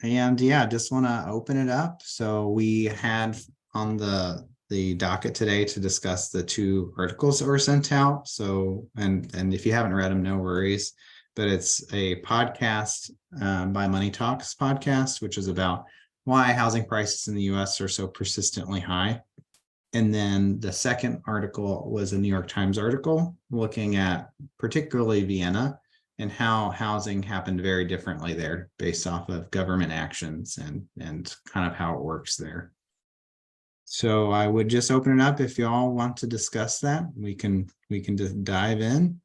And yeah, just want to open it up. So we had on the docket today to discuss the two articles that were sent out. So and if you haven't read them, no worries. But it's a podcast by Money Talks podcast, which is about why housing prices in the U.S. are so persistently high. And then the second article was a New York Times article looking at particularly Vienna and how housing happened very differently there based off of government actions and kind of how it works there. So I would just open it up if you all want to discuss that. We can just dive in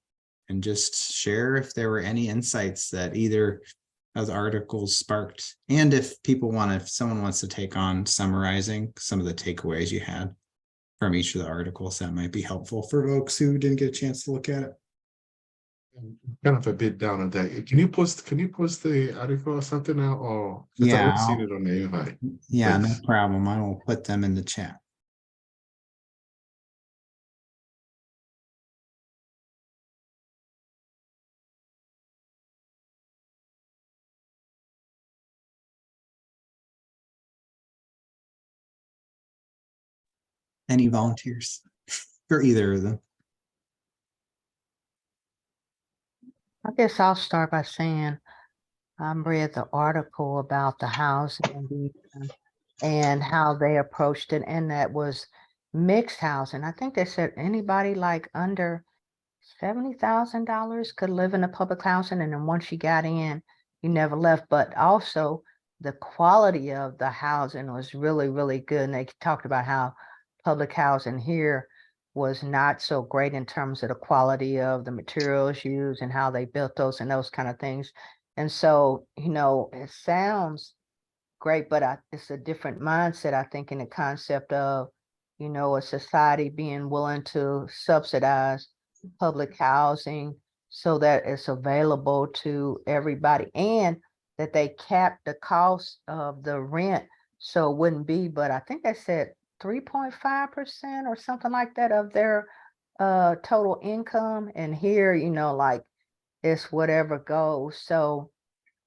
and just share if there were any insights that either of the articles sparked, and if someone wants to take on summarizing some of the takeaways you had from each of the articles, that might be helpful for folks who didn't get a chance to look at it. Kind of a bit down on that. Can you post the article or something now? Or because I Yeah, haven't seen it on the invite. yeah, no Please. problem. I will put them in the chat. Any volunteers for either of them? I guess I'll start by saying I read the article about the housing and how they approached it, and that was mixed housing. I think they said anybody like under $70,000 could live in a public housing, and then once you got in, you never left. But also the quality of the housing was really, really good. And they talked about how public housing here was not so great in terms of the quality of the materials used and how they built those and those kind of things. And so, it sounds great, but it's a different mindset, I think, in the concept of, a society being willing to subsidize public housing so that it's available to everybody, and that they cap the cost of the rent so it wouldn't be, but I think they said 3.5% or something like that of their total income. And here, like it's whatever goes. So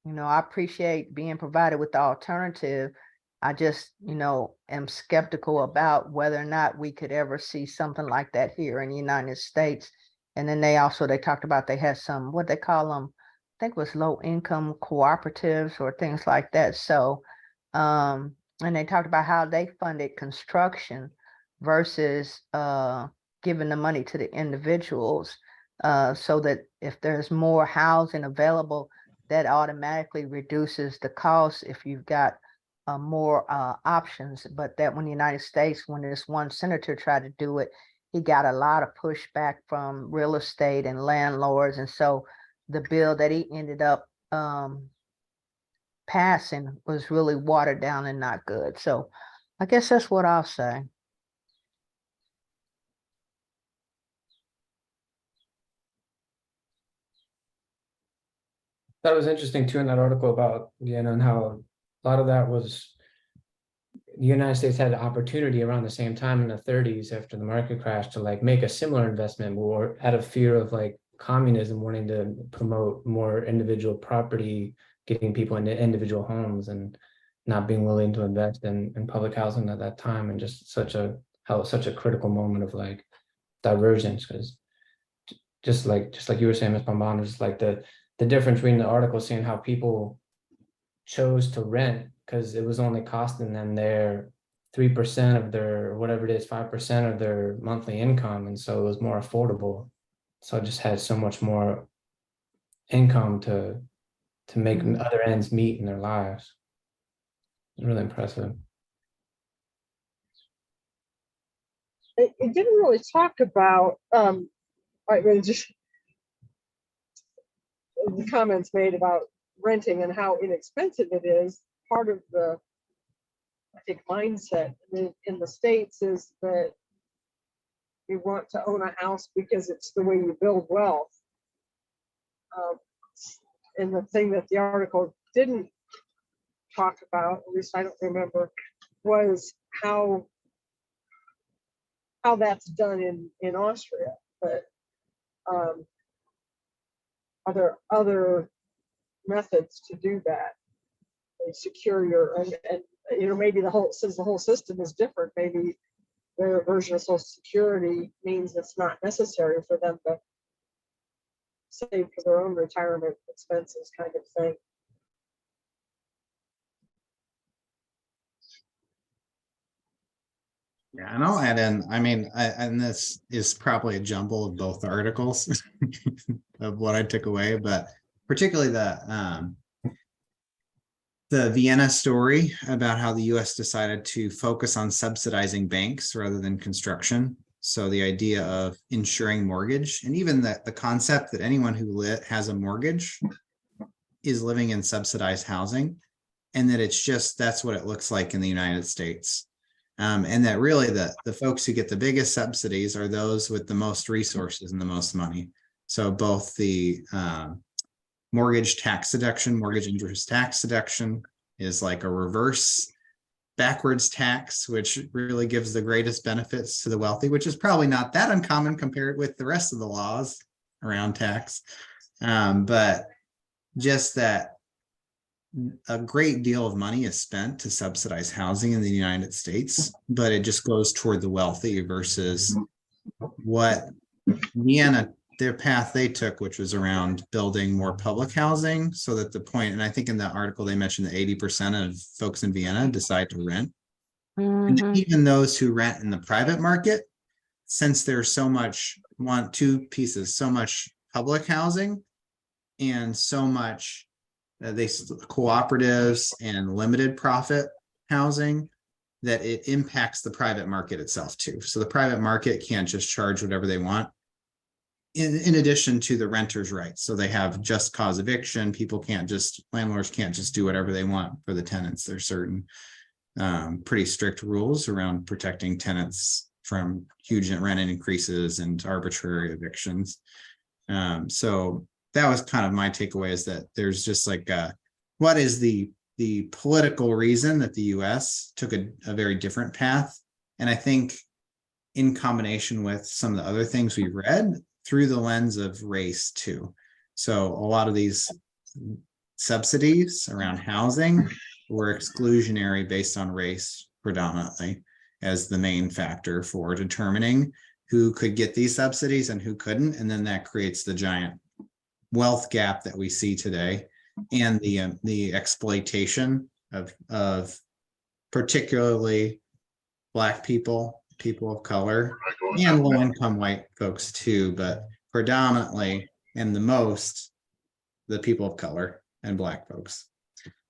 I appreciate being provided with the alternative. I just, am skeptical about whether or not we could ever see something like that here in the United States. And then they talked about they had some, what they call them, I think it was low income cooperatives or things like that. So, and they talked about how they funded construction versus giving the money to the individuals, so that if there's more housing available, that automatically reduces the cost if you've got more options. But that when the United States, when this one senator tried to do it, he got a lot of pushback from real estate and landlords. And so the bill that he ended up passing was really watered down and not good. So I guess that's what I'll say. That was interesting too in that article about Vienna and how a lot of that was the United States had an opportunity around the same time in the 30s after the market crash to like make a similar investment, or out of fear of like communism wanting to promote more individual property, getting people into individual homes and not being willing to invest in public housing at that time, and just such a critical moment of like divergence. Because just like you were saying, Ms. Bombon, just like the difference between the article saying how people chose to rent because it was only costing them their 3% of their whatever it is, 5% of their monthly income, and so it was more affordable. So I just had so much more income to make other ends meet in their lives. It's really impressive. It didn't really talk about just the comments made about renting and how inexpensive it is. Part of the, I think, mindset in the States is that you want to own a house because it's the way you build wealth. And the thing that the article didn't talk about, at least I don't remember, was how that's done in Austria. But other methods to do that. they secure your, and, you know, maybe since the whole system is different, maybe their version of Social Security means it's not necessary for them to save for their own retirement expenses kind of thing. Yeah, and I'll add in, I mean, and this is probably a jumble of both articles of what I took away, but particularly the Vienna story about how the US decided to focus on subsidizing banks rather than construction. So the idea of insuring mortgage, and even the concept that anyone who has a mortgage is living in subsidized housing, and that it's just, that's what it looks like in the United States. And that really the folks who get the biggest subsidies are those with the most resources and the most money. So both the mortgage tax deduction, mortgage interest tax deduction is like a reverse backwards tax, which really gives the greatest benefits to the wealthy, which is probably not that uncommon compared with the rest of the laws around tax. But just that a great deal of money is spent to subsidize housing in the United States, but it just goes toward the wealthy versus what Vienna, their path they took, which was around building more public housing, so that the point, and I think in that article they mentioned that 80% of folks in Vienna decide to rent. And even those who rent in the private market, since there's so much, two pieces, so much public housing and so much cooperatives and limited profit housing, that it impacts the private market itself too. So the private market can't just charge whatever they want. In addition to the renters' rights. So they have just cause eviction. Landlords can't just do whatever they want for the tenants. There's certain pretty strict rules around protecting tenants from huge rent increases and arbitrary evictions. So that was kind of my takeaway, is that there's just like what is the political reason that the US took a very different path. And I think in combination with some of the other things we've read, through the lens of race too. So a lot of these subsidies around housing were exclusionary based on race predominantly as the main factor for determining who could get these subsidies and who couldn't. And then that creates the giant wealth gap that we see today, and the exploitation of particularly Black people of color, and low-income white folks too, but predominantly and the most the people of color and Black folks.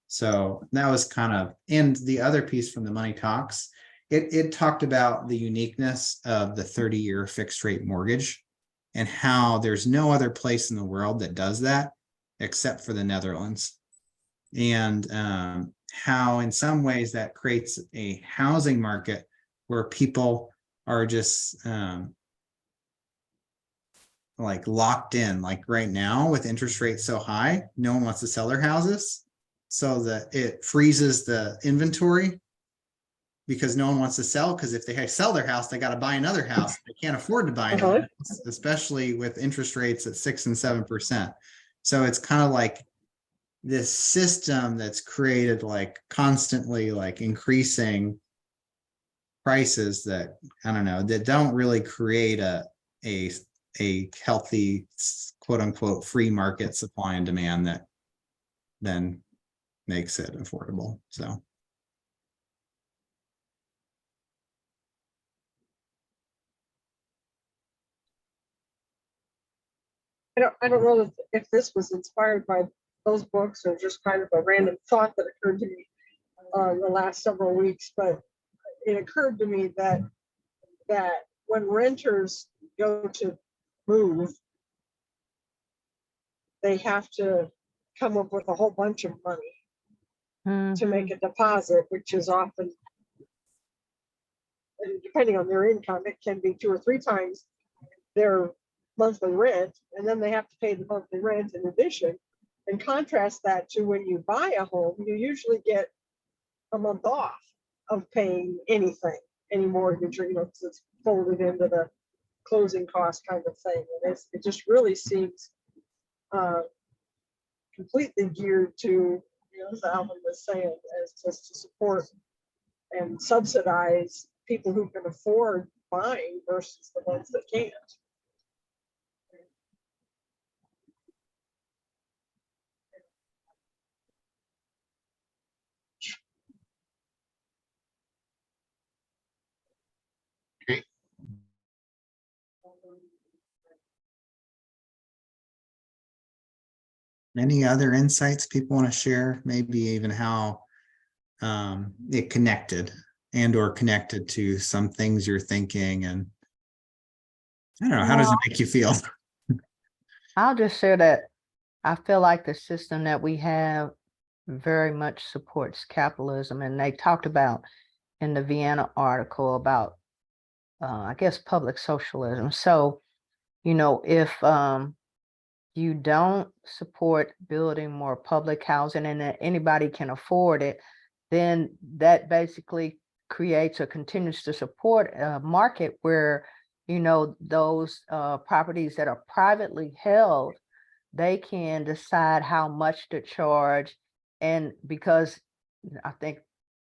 So that was kind of, and the other piece from the Money Talks, it talked about the uniqueness of the 30-year fixed rate mortgage and how there's no other place in the world that does that except for the Netherlands. And how in some ways that creates a housing market where people are just like locked in, like right now with interest rates so high, no one wants to sell their houses. So that it freezes the inventory because no one wants to sell, because if they sell their house, they got to buy another house. They can't afford to buy another house, especially with interest rates at 6 and 7%. So it's kind of like this system that's created like constantly like increasing prices that, I don't know, that don't really create a healthy, quote unquote, free market supply and demand that then makes it affordable. So I don't know if this was inspired by those books or just kind of a random thought that occurred to me the last several weeks, but it occurred to me that when renters go to move, they have to come up with a whole bunch of money to make a deposit, which is often, and depending on their income, it can be 2 or 3 times their monthly rent, and then they have to pay the monthly rent in addition. And contrast that to when you buy a home, you usually get a month off of paying anything, any mortgage, or, because it's folded into the closing cost kind of thing. And it just really seems completely geared to as Alvin was saying, as just to support and subsidize people who can afford buying versus the ones that can't. Any other insights people want to share? Maybe even how it connected or connected to some things you're thinking, and I don't know, how does it make you feel? I'll just share that I feel like the system that we have very much supports capitalism. And they talked about in the Vienna article about, I guess, public socialism. So, if you don't support building more public housing and that anybody can afford it, then that basically creates or continues to support a market where, those properties that are privately held, they can decide how much to charge. And because I think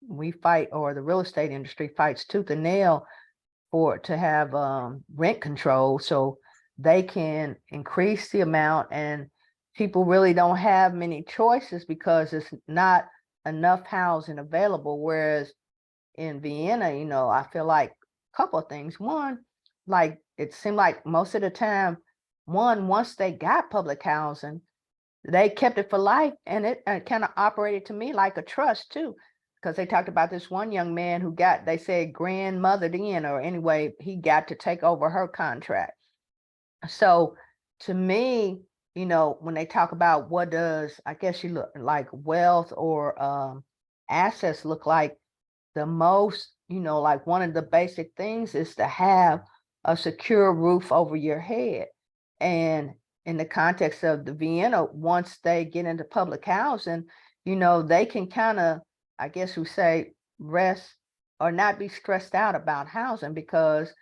we fight, or the real estate industry fights tooth and nail to have rent control, so they can increase the amount, and people really don't have many choices because it's not enough housing available. Whereas in Vienna, I feel like a couple of things. One, like it seemed like most of the time, once they got public housing, they kept it for life, and it kind of operated to me like a trust too, because they talked about this one young man who got, they said, grandmothered in, or anyway, he got to take over her contract. So to me, when they talk about what does, I guess you look like wealth or assets look like, the most, like one of the basic things is to have a secure roof over your head. And in the context of the Vienna, once they get into public housing, they can kind of, I guess we say, rest or not be stressed out about housing, because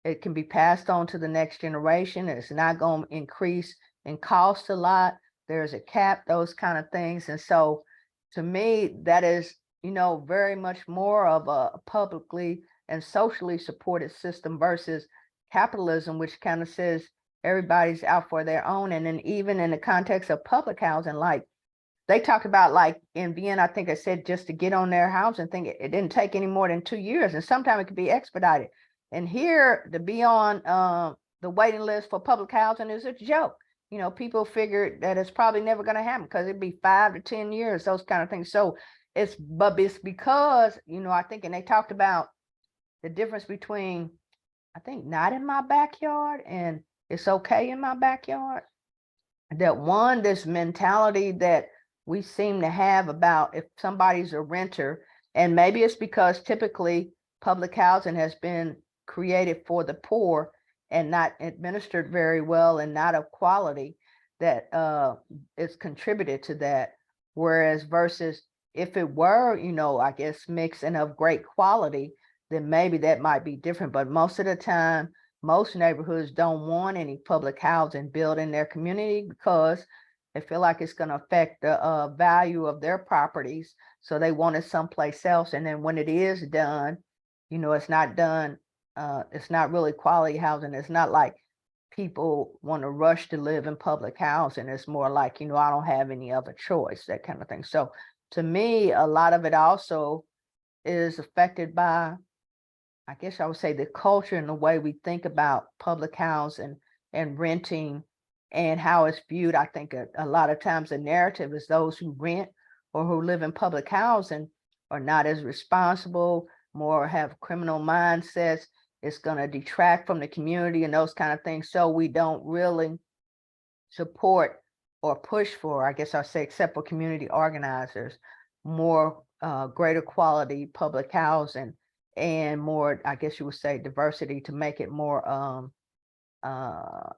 it can be passed on to the next generation. It's not going to increase in cost a lot. There's a cap, those kind of things. And so to me, that is, very much more of a publicly and socially supported system versus capitalism, which kind of says everybody's out for their own. And then even in the context of public housing, like they talked about, like in Vienna, I think I said, just to get on their housing thing, it didn't take any more than 2 years, and sometimes it could be expedited. And here, to be on the waiting list for public housing is a joke. People figured that it's probably never going to happen because it'd be 5 to 10 years, those kind of things. So it's because, I think, and they talked about the difference between, I think, not in my backyard and it's okay in my backyard. That one, this mentality that we seem to have about if somebody's a renter, and maybe it's because typically public housing has been created for the poor and not administered very well and not of quality, that it's contributed to that. Whereas versus if it were, I guess mixed and of great quality, then maybe that might be different. But most of the time, most neighborhoods don't want any public housing built in their community because they feel like it's going to affect the value of their properties. So they want it someplace else. And then when it is done, it's not done. It's not really quality housing. It's not like people want to rush to live in public housing. It's more like, I don't have any other choice, that kind of thing. So to me, a lot of it also is affected by, I guess I would say, the culture and the way we think about public housing and renting and how it's viewed. I think a lot of times the narrative is those who rent or who live in public housing are not as responsible, more have criminal mindsets. It's going to detract from the community and those kind of things. So we don't really support or push for, I guess I'll say, except for community organizers, more greater quality public housing and more, I guess you would say, diversity to make it more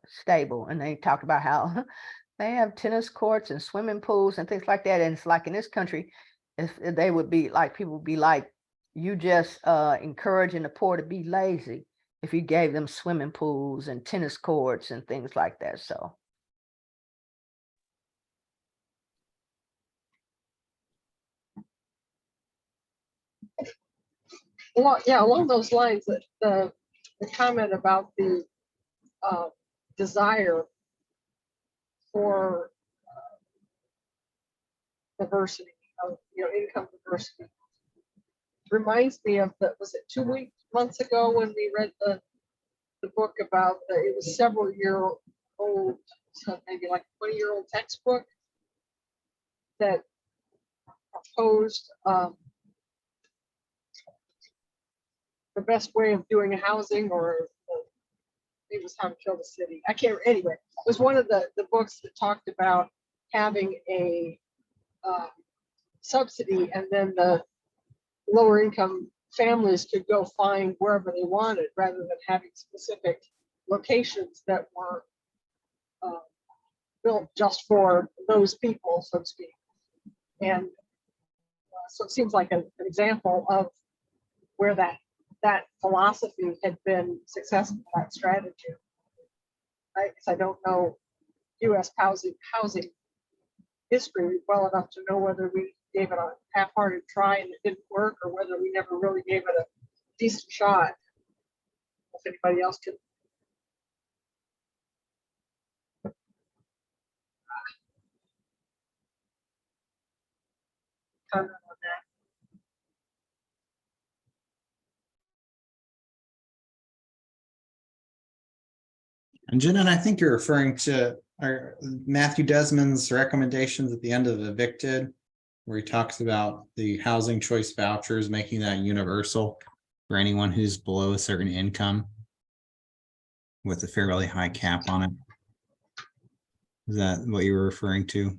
stable. And they talked about how they have tennis courts and swimming pools and things like that. And it's like in this country, if they would be like, people would be like, you just encouraging the poor to be lazy if you gave them swimming pools and tennis courts and things like that. So along those lines, the comment about the desire for diversity, of income diversity, reminds me of was it 2 months ago when we read the book about it was several-year-old, so maybe like 20-year-old textbook that proposed the best way of doing housing, or it was how to kill the city. I can't. Anyway, it was one of the books that talked about having a subsidy, and then the lower income families could go find wherever they wanted, rather than having specific locations that were built just for those people, so to speak. And so it seems like an example of where that philosophy had been successful, that strategy. I don't know U.S. housing history well enough to know whether we gave it a half-hearted try and it didn't work, or whether we never really gave it a decent shot. If anybody else could. Comment on that. And Jenna, I think you're referring to Matthew Desmond's recommendations at the end of Evicted, where he talks about the housing choice vouchers, making that universal for anyone who's below a certain income with a fairly high cap on it. Is that what you were referring to?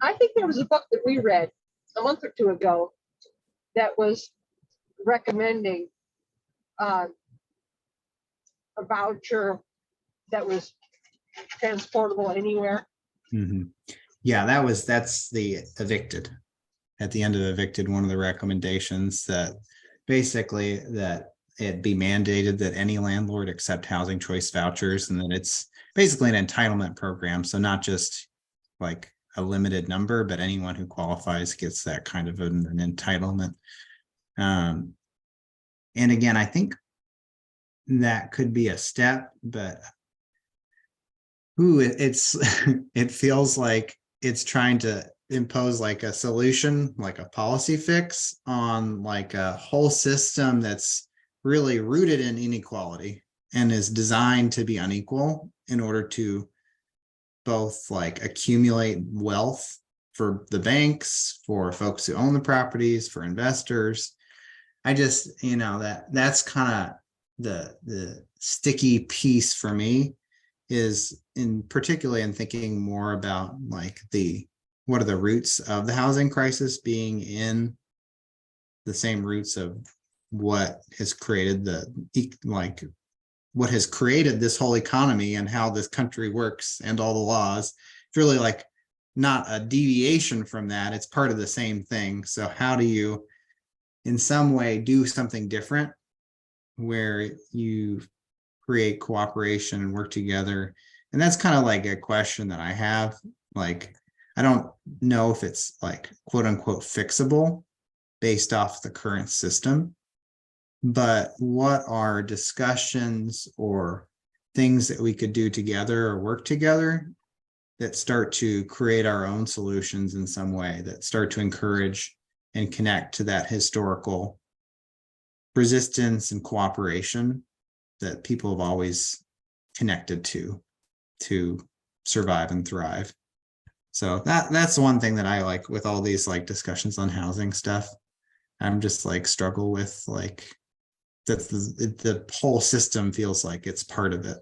I think there was a book that we read a month or two ago that was recommending a voucher that was transportable anywhere. Mm-hmm. Yeah, that's the Evicted. At the end of Evicted, one of the recommendations that basically that it be mandated that any landlord accept housing choice vouchers, and that it's basically an entitlement program. So not just like a limited number, but anyone who qualifies gets that kind of an entitlement. And again, I think that could be a step, but it feels like it's trying to impose like a solution, like a policy fix on like a whole system that's really rooted in inequality and is designed to be unequal in order to both like accumulate wealth for the banks, for folks who own the properties, for investors. I just, that's kind of the sticky piece for me, is particularly in thinking more about like what are the roots of the housing crisis being in the same roots of what has created what has created this whole economy and how this country works and all the laws. It's really like not a deviation from that. It's part of the same thing. So how do you in some way do something different where you create cooperation and work together? And that's kind of like a question that I have. Like, I don't know if it's like quote unquote fixable based off the current system, but what are discussions or things that we could do together or work together that start to create our own solutions in some way, that start to encourage and connect to that historical resistance and cooperation that people have always connected to survive and thrive. So that's one thing that I like with all these like discussions on housing stuff. I'm just like struggle with like that the whole system feels like it's part of it.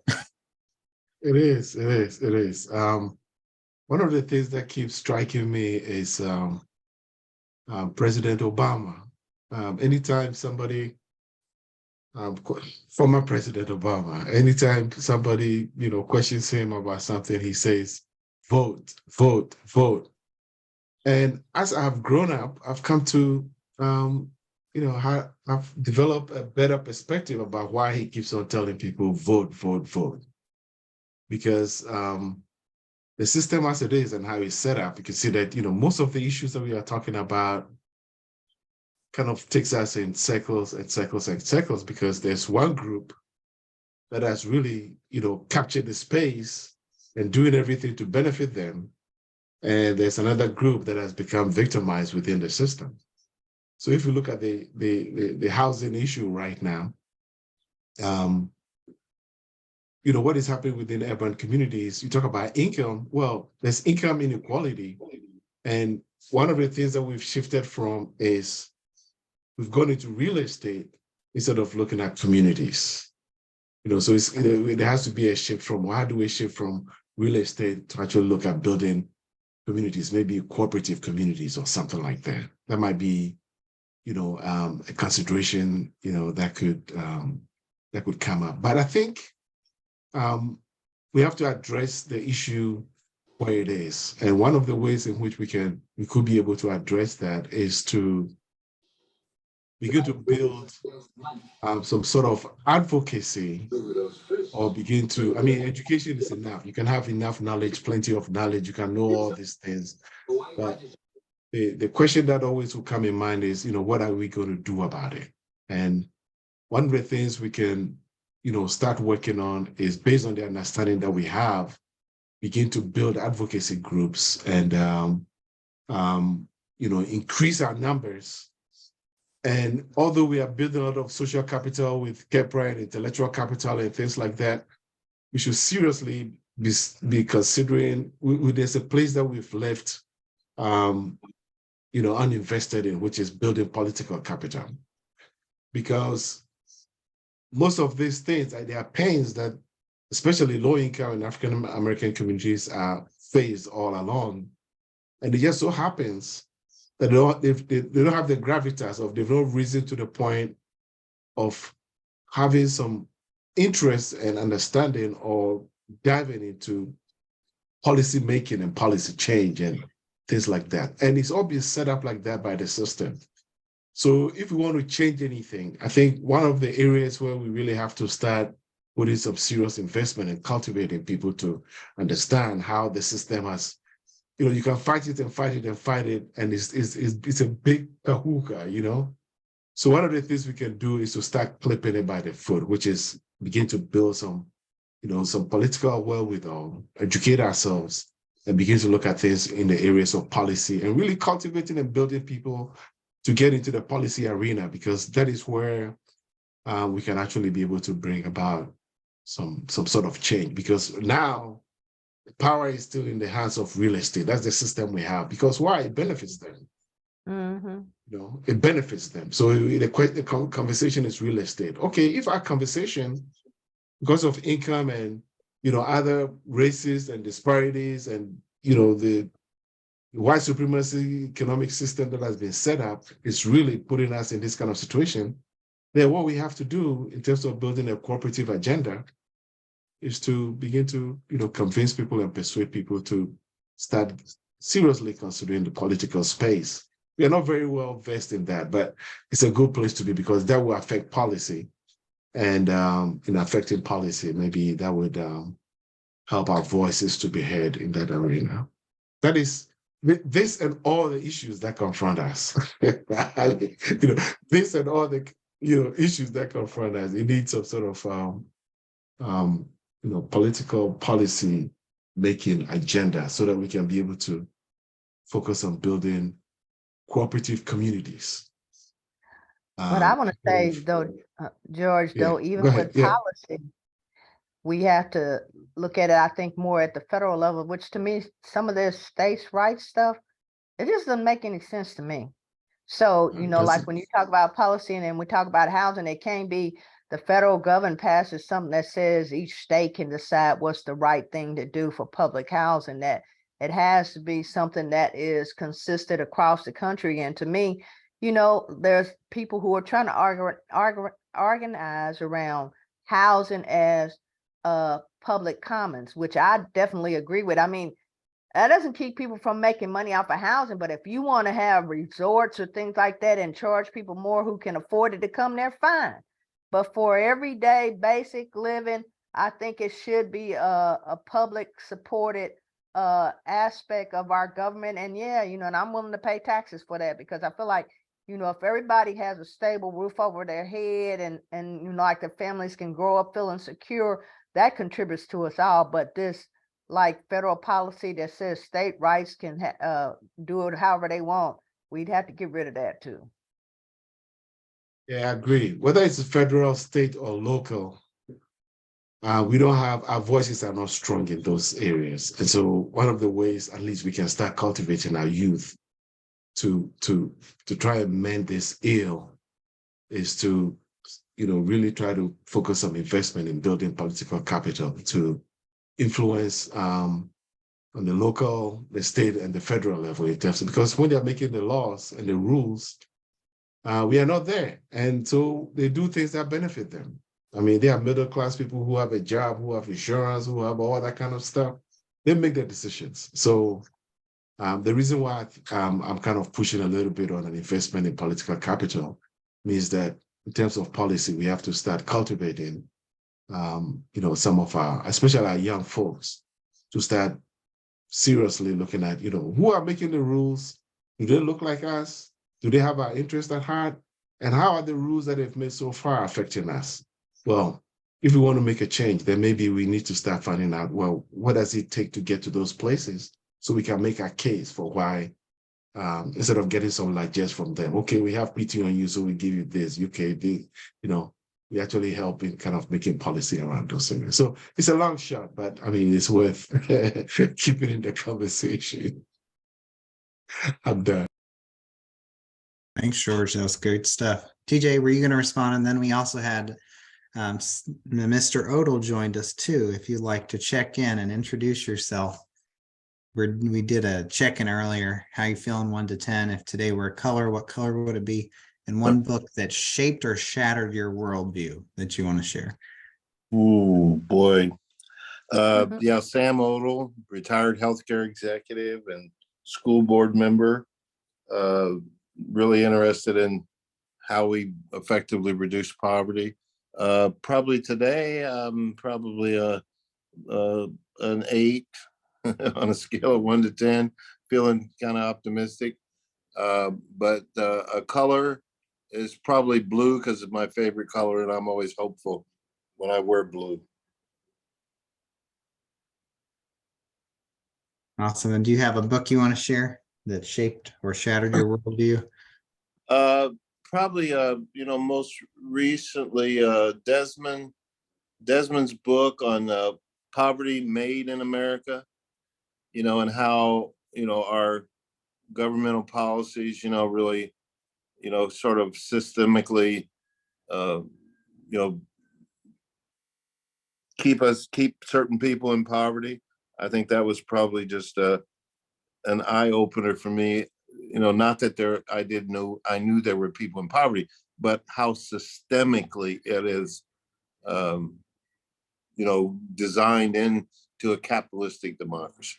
It is. One of the things that keeps striking me is President Obama. Anytime somebody, former President Obama, anytime somebody, questions him about something, he says, vote, vote, vote. And as I've grown up, I've come to, I've developed a better perspective about why he keeps on telling people, vote, vote, vote. Because the system as it is and how it's set up, you can see that, most of the issues that we are talking about kind of takes us in circles and circles and circles, because there's one group that has really, captured the space and doing everything to benefit them. And there's another group that has become victimized within the system. So if you look at the housing issue right now, what is happening within urban communities, you talk about income. Well, there's income inequality. And one of the things that we've shifted from is we've gone into real estate instead of looking at communities. So there has to be a shift from, how do we shift from real estate to actually look at building communities, maybe cooperative communities or something like that. That might be, a consideration, that could come up. But I think we have to address the issue where it is. And one of the ways in which we could be able to address that is to begin to build some sort of advocacy, or begin to, education is enough. You can have enough knowledge, plenty of knowledge, you can know all these things. But the question that always will come in mind is, what are we going to do about it? And one of the things we can, start working on is, based on the understanding that we have, begin to build advocacy groups and, increase our numbers. And although we are building a lot of social capital with Kheprw and intellectual capital and things like that, we should seriously be considering, there's a place that we've left, uninvested in, which is building political capital. Because most of these things, there are pains that especially low-income and African American communities are faced all along. And it just so happens that they don't have the gravitas, of they've not risen to the point of having some interest and understanding, or diving into policy making and policy change and things like that. And it's all been set up like that by the system. So if we want to change anything, I think one of the areas where we really have to start putting some serious investment in cultivating people to understand how the system has, you can fight it and fight it and fight it, and it's a big kahooka, So one of the things we can do is to start clipping it by the foot, which is begin to build some, some political wherewithal, educate ourselves, and begin to look at things in the areas of policy, and really cultivating and building people to get into the policy arena, because that is where we can actually be able to bring about some sort of change. Because now the power is still in the hands of real estate. That's the system we have. Because why? It benefits them. Mm-hmm. It benefits them. So the conversation is real estate. Okay, if our conversation, because of income and other races and disparities and the white supremacy economic system that has been set up, is really putting us in this kind of situation, then what we have to do in terms of building a cooperative agenda is to begin to convince people and persuade people to start seriously considering the political space. We are not very well versed in that, but it's a good place to be, because that will affect policy. And in affecting policy, maybe that would help our voices to be heard in that arena. That is this and all the issues that confront us. This and all the issues that confront us. It needs some sort of political policy making agenda, so that we can be able to focus on building cooperative communities. But I want to say though, George, though, even with policy, we have to look at it, I think, more at the federal level, which to me, some of this states' rights stuff, it just doesn't make any sense to me. So, like when you talk about policy and then we talk about housing, it can't be the federal government passes something that says each state can decide what's the right thing to do for public housing, that it has to be something that is consistent across the country. And to me, there's people who are trying to organize around housing as public commons, which I definitely agree with. I mean, that doesn't keep people from making money off of housing, but if you want to have resorts or things like that and charge people more who can afford it to come there, fine. But for everyday basic living, I think it should be a public supported aspect of our government. And yeah, and I'm willing to pay taxes for that, because I feel like you know, if everybody has a stable roof over their head and you know, like the families can grow up feeling secure, that contributes to us all. But this like federal policy that says state rights can do it however they want, we'd have to get rid of that too. Yeah, I agree. Whether it's federal, state, or local, we don't have, our voices are not strong in those areas. And so one of the ways at least we can start cultivating our youth to try and mend this ill is to, you know, really try to focus on investment in building political capital to influence on the local, the state, and the federal level in terms of, because when they're making the laws and the rules, we are not there. And so they do things that benefit them. I mean, they are middle-class people who have a job, who have insurance, who have all that kind of stuff. They make their decisions. So the reason why I'm kind of pushing a little bit on an investment in political capital means that in terms of policy, we have to start cultivating, you know, some of our, especially our young folks, to start seriously looking at, you know, who are making the rules? Do they look like us? Do they have our interest at heart? And how are the rules that they've made so far affecting us? Well, if we want to make a change, then maybe we need to start finding out, well, what does it take to get to those places so we can make a case for why, instead of getting some largesse from them. Okay, we have pity on you, so we give you this. Okay, you know, we actually help in kind of making policy around those areas. So it's a long shot, but I mean, it's worth keeping in the conversation. I'm done. Thanks, George. That was good stuff. TJ, were you going to respond? And then we also had Mr. Odell joined us too. If you'd like to check in and introduce yourself. We did a check-in earlier. How you feeling 1 to 10? If today were a color, what color would it be? And one book that shaped or shattered your worldview that you want to share. Ooh, boy. Yeah, Sam Odell, retired healthcare executive and school board member. Really interested in how we effectively reduce poverty. Probably today, probably an 8 on a scale of 1 to 10, feeling kind of optimistic. But a color is probably blue because it's my favorite color, and I'm always hopeful when I wear blue. Awesome. And do you have a book you want to share that shaped or shattered your worldview? Probably, you know, most recently, Desmond's book on poverty made in America, you know, and how, you know, our governmental policies, you know, really, you know, sort of systemically, you know, keep certain people in poverty. I think that was probably just an eye opener for me. You know, not that I knew there were people in poverty, but how systemically it is, you know, designed into a capitalistic democracy.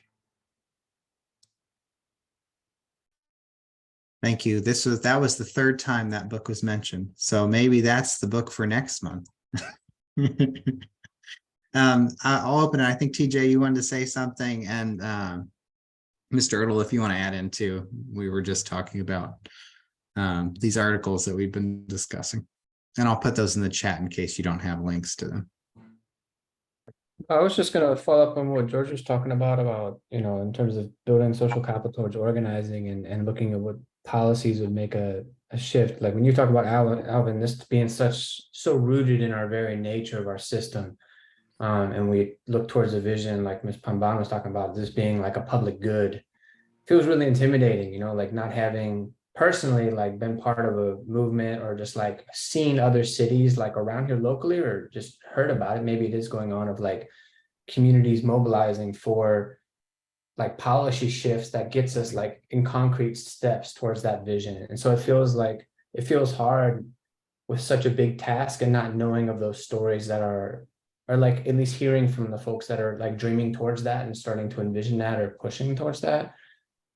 Thank you. That was the third time that book was mentioned. So maybe that's the book for next month. I'll open it. I think TJ, you wanted to say something, and Mr. Ertl, if you want to add in too. We were just talking about these articles that we've been discussing, and I'll put those in the chat in case you don't have links to them. I was just gonna follow up on what George was talking about, you know, in terms of building social capital towards organizing and looking at what policies would make a shift. Like when you talk about Alvin, this being so rooted in our very nature of our system. And we look towards a vision like Ms. Pamban was talking about, this being like a public good. Feels really intimidating, you know, like not having personally like been part of a movement or just like seen other cities like around here locally or just heard about it. Maybe it is going on of like communities mobilizing for like policy shifts that gets us like in concrete steps towards that vision. And so it feels hard with such a big task and not knowing of those stories that are like at least hearing from the folks that are like dreaming towards that and starting to envision that or pushing towards that.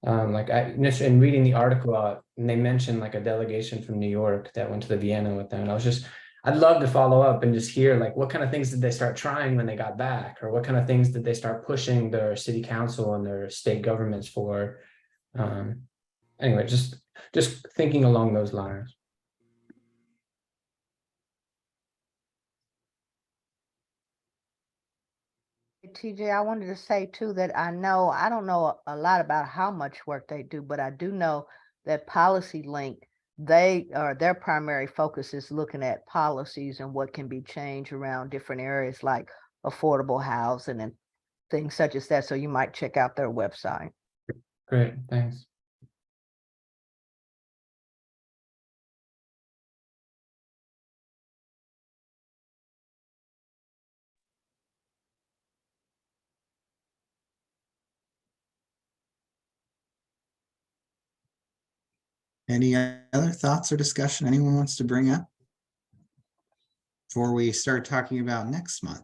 Like in reading the article out, and they mentioned like a delegation from New York that went to the Vienna with them. And I'd love to follow up and just hear like what kind of things did they start trying when they got back, or what kind of things did they start pushing their city council and their state governments for. anyway, just thinking along those lines. TJ, I wanted to say too that I don't know a lot about how much work they do, but I do know that Policy Link, their primary focus is looking at policies and what can be changed around different areas like affordable housing and things such as that. So you might check out their website. Great, thanks. Any other thoughts or discussion anyone wants to bring up before we start talking about next month?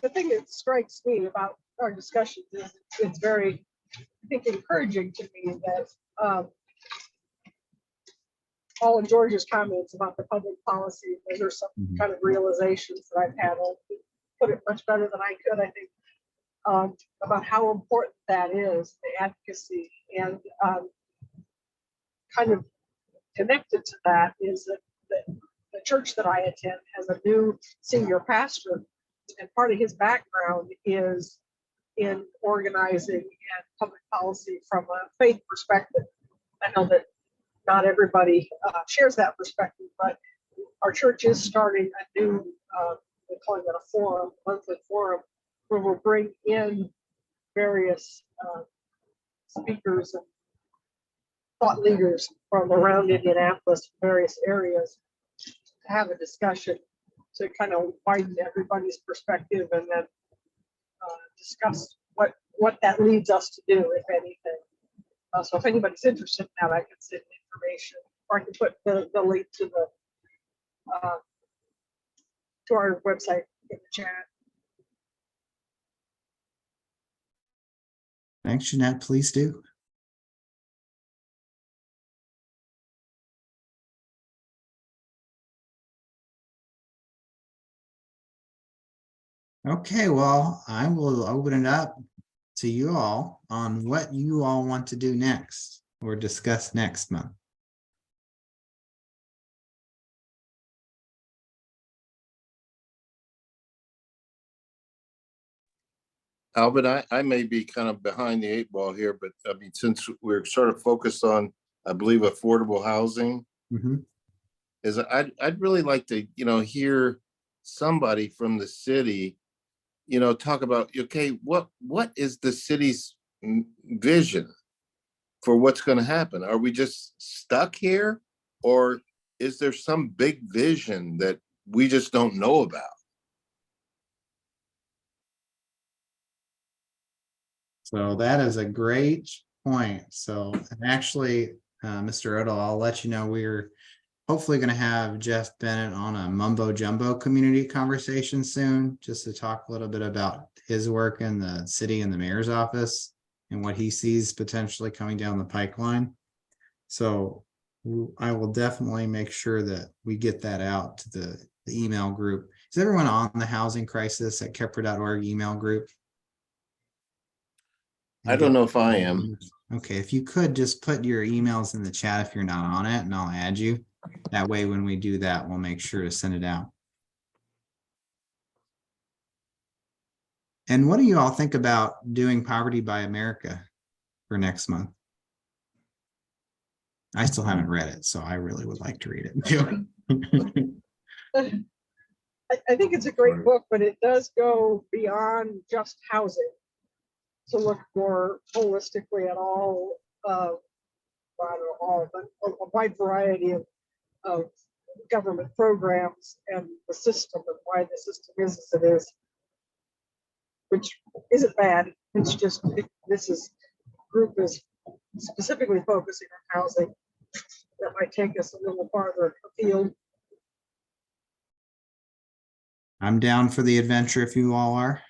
The thing that strikes me about our discussions is it's very, I think, encouraging to me that all of George's comments about the public policy, those are some kind of realizations that I've had. I'll put it much better than I could, I think, about how important that is, the advocacy. And kind of connected to that is that the church that I attend has a new senior pastor, and part of his background is in organizing and public policy from a faith perspective. I know that not everybody shares that perspective, but our church is starting a new, we're calling it a forum, monthly forum, where we'll bring in various speakers and thought leaders from around Indianapolis, various areas, to have a discussion to kind of widen everybody's perspective and then discuss what that leads us to do, if anything. So if anybody's interested in that, I can send information, or I can put the link to the to our website in the chat. Thanks, Jeanette. Please do. Okay, well, I will open it up to you all on what you all want to do next or discuss next month. Alvin, I may be kind of behind the 8 ball here, but I mean, since we're sort of focused on, I believe, affordable housing, is I'd really like to, hear somebody from the city, talk about, okay, what is the city's vision for what's going to happen? Are we just stuck here, or is there some big vision that we just don't know about? So that is a great point. So actually, Mr. Odell, I'll let you know we're hopefully going to have Jeff Bennett on a mumbo jumbo community conversation soon, just to talk a little bit about his work in the city and the mayor's office and what he sees potentially coming down the pipeline. So I will definitely make sure that we get that out to the email group. Is everyone on the housing crisis at Kheprw.org email group? I don't know if I am. Okay, if you could just put your emails in the chat if you're not on it, and I'll add you. That way, when we do that, we'll make sure to send it out. And what do you all think about doing Poverty by America for next month? I still haven't read it, so I really would like to read it too. I think it's a great book, but it does go beyond just housing to look more holistically at all, well, I don't know all, but a wide variety of government programs and the system and why the system is as it is, which isn't bad. It's just this group is specifically focusing on housing. That might take us a little farther afield. I'm down for the adventure if you all are.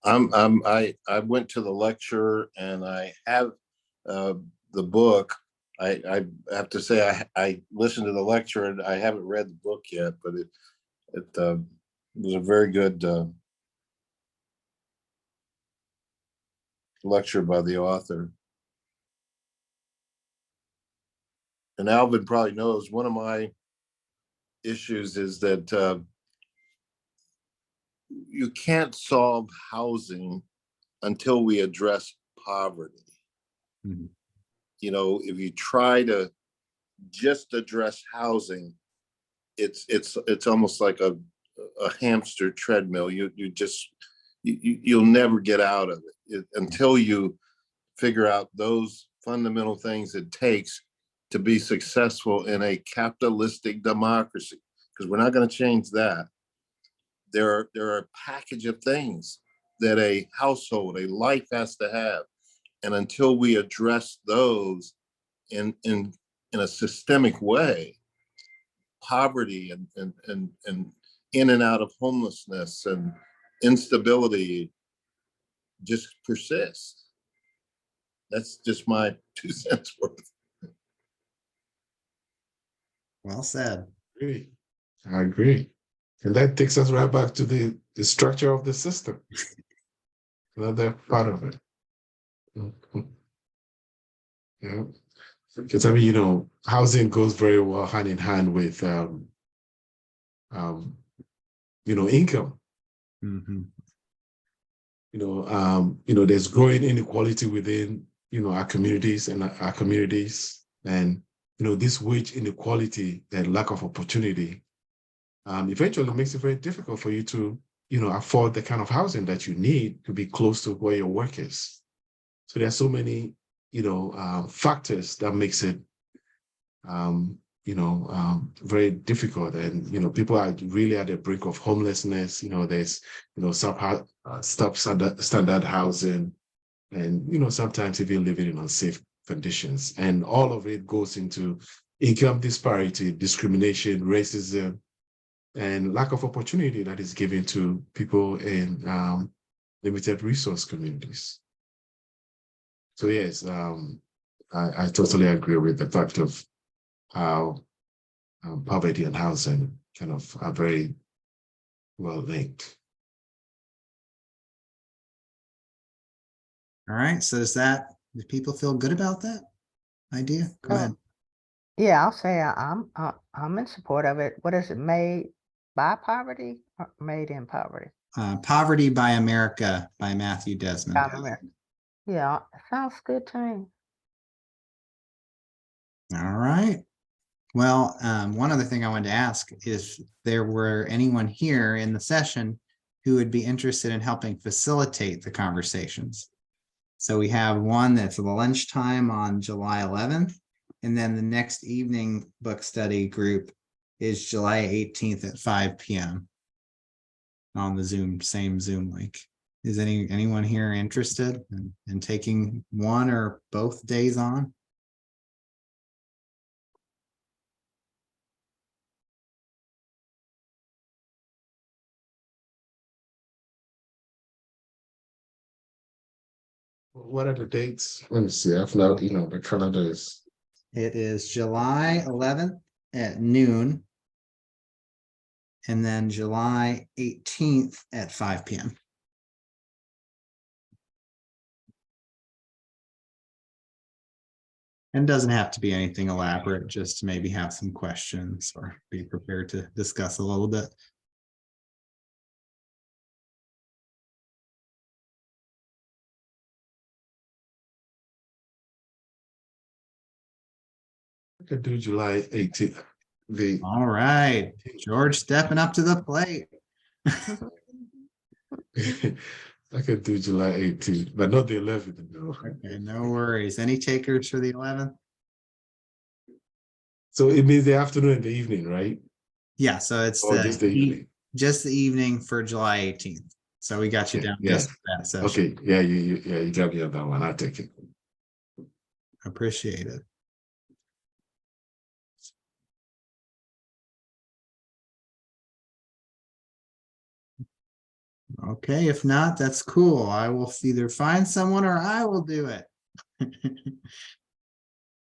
I went to the lecture and I have the book. I have to say I listened to the lecture and I haven't read the book yet, but it was a very good. lecture by the author. And Alvin probably knows one of my issues is that you can't solve housing until we address poverty. Mhm. You know, if you try to just address housing, it's almost like a hamster treadmill. You'll never get out of it until you figure out those fundamental things it takes to be successful in a capitalistic democracy. Because we're not going to change that. There are a package of things that a household, a life has to have. And until we address those in a systemic way, poverty and in and out of homelessness and instability just persists. That's just my 2 cents worth. Well said. Agree. I agree. And that takes us right back to the structure of the system. Another part of it. Mhm. Yeah. Because I mean, you know, housing goes very well hand in hand with you know, income. Mhm. You know, there's growing inequality within, you know, our communities and you know, this wage inequality and lack of opportunity eventually makes it very difficult for you to, you know, afford the kind of housing that you need to be close to where your work is. So there's so many, you know, factors that makes it, you know, very difficult. And, you know, people are really at the brink of homelessness. You know, there's, you know, substandard housing, and, you know, sometimes even living in unsafe conditions. And all of it goes into income disparity, discrimination, racism, and lack of opportunity that is given to people in limited resource communities. So yes, I totally agree with the fact of how poverty and housing kind of are very well linked. All right. So do people feel good about that idea? Go ahead. Yeah, I'll say I'm in support of it. What is it? Made by poverty or made in poverty? Poverty by America by Matthew Desmond. Yeah, it sounds good to me. All right. Well, one other thing I wanted to ask is if there were anyone here in the session who would be interested in helping facilitate the conversations. So we have one that's at lunchtime on July 11th, and then the next evening book study group is July 18th at 5 p.m. on the same Zoom link. Is anyone here interested in taking one or both days on? What are the dates? Let me see. I've not, you know, the calendar is. It is July 11th at noon, and then July 18th at 5 p.m. And doesn't have to be anything elaborate, just to maybe have some questions or be prepared to discuss a little bit. I could do July 18th. All right, George stepping up to the plate. I could do July 18th, but not the 11th. No. Okay, no worries. Any takers for the 11th? So it means the afternoon and the evening, right? Yeah, so it's Or just the evening? just the evening for July 18th. So we got you down Yeah. just for that session. Okay. Yeah, you got me on that one. I'll take it. Appreciate it. Okay, if not, that's cool. I will either find someone or I will do it.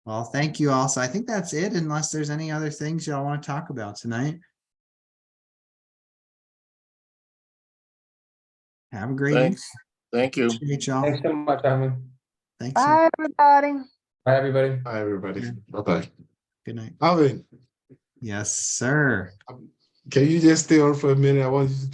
Well, thank you all. So I think that's it, unless there's any other things y'all want to talk about tonight. Have a great evening. Thanks. Thank you. Appreciate y'all. Thanks so much, Alvin. Thanks. sir. Bye, everybody. Bye, everybody. Hi, everybody. Yeah. Bye-bye. Good night. Alvin, Yes, sir. can you just stay on for a minute? I want you to